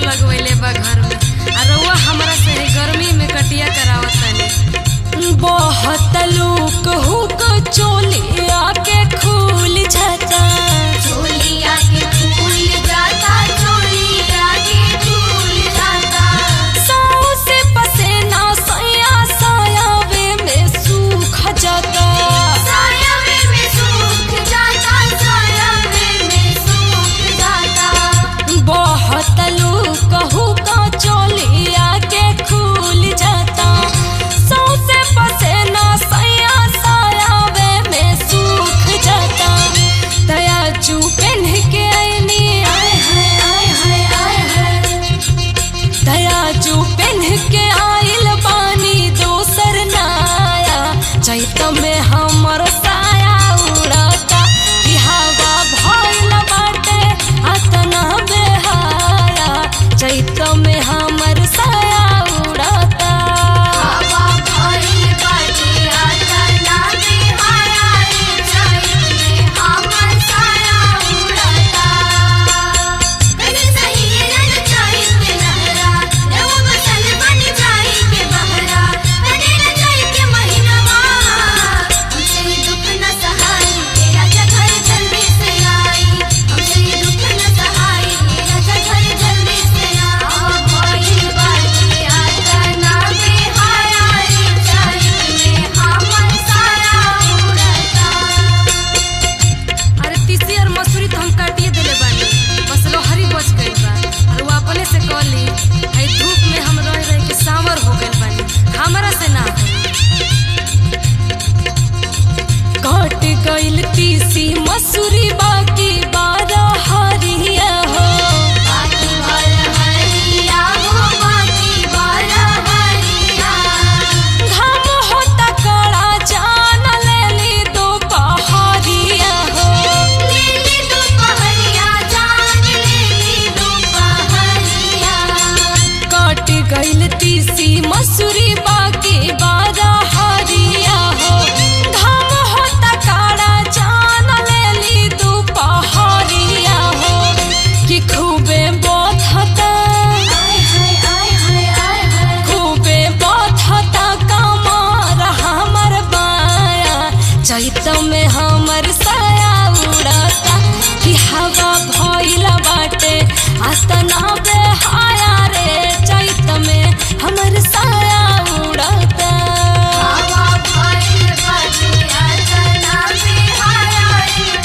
लगवैले बा घर में, आ रउआ हमरा से गर्मी में कटिया करावत तानी। बहुत लोग हुक चोलिया के खुल जाता, चोलिया के खुल जाता, चोलिया के खुल जाता। साओ से पसेना सया सायावे में सूख जाता, सायावे में सूख जाता, सायावे में सूख जाता। बहुत लोग हुक चोलिया के खुल जाता, साओ से पसेना सया सायावे में सूख जाता। दया चू पहन के आईनी, आय हाय आय हाय आय हाय, दया चू पहन के आइल बानी दोसर नाया। चैत में हमर साया उड़ता, कि हवा भइल बाटे अतना बेहाया। चैत में हमर साया उड़ता, हवा भइल बाटे अतना बेहाया। चैत में हमर साया उड़ता। कनी सही रन चैत में लहरा, रउआ बसल बन जाई के बहरा। कनी न जाई के महीनवा, हमसे दुख न सहाई, राजा घर जल्दी से आई। हमसे दुख न सहाई, राजा घर जल्दी से आई। भइल बाटे अतना बेहाया। चैत में हमर साया उड़ता। अरे तीसी और मसूरी तो हम काटिए देले बानी, बस लोहरी बच गइल बा। और वो अपने से कहली है धूप में हम रह रह के सांवर हो गइल बानी, हमरा से ना होई। कट गइल तीसी मसूरी बाकी बारह हरिया हो। बाकी बार हरिया हो, बाकी बार हरिया। घाम होता कड़ा जान लेली दोपहरिया हो। लेली दोपहरिया, जान लेली दोपहरिया। कट गइल तीसी मसूरी बाकी बारह हरिया हो। घाम होता कड़ा जान लेली दोपहरिया हो, कि खूबे बथता, आय हाय आय हाय आय हाय। खूबे बथता कमर हमर बाया। चैत में हमर साया उड़ता, कि हवा भइल बाटे अतना बेहाया रे। चैत में हमर साया उड़ता, हवा भइल बाटे अतना बेहाया।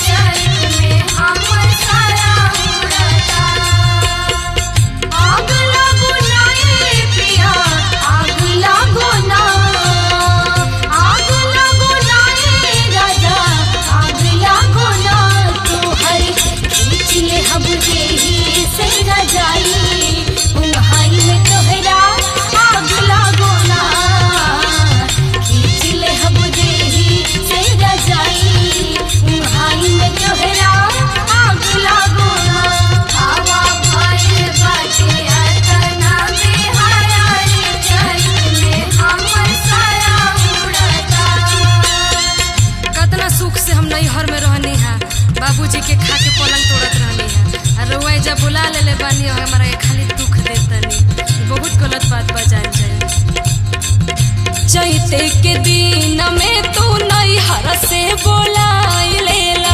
चैत में हमर साया उड़ता। आग लागो ना ए पिया, आग लागो ना। आग लागो ना ए राजा, आग लागो ना। तोहर खींच ले हम देही से रजाई, उन्हाई में तोहरा आग लागो ना। खींच ले हम देही से रजाई, उन्हाई में तोहरा आग लागो ना। हवा भइल बाटे अतना बेहाया। चैत में हमर साया उड़ता। कतना सुख से हम नैहर में रहनी है, बाबूजी के खा के पलंग तोड़त रहनी है। और रउआ जब बुला लेले बानी और हमरा के खाली दुख देतनी, ई बहुत गलत बात बा जान जाए। चैत के दिन में तू नैहर से बोलाई लेला।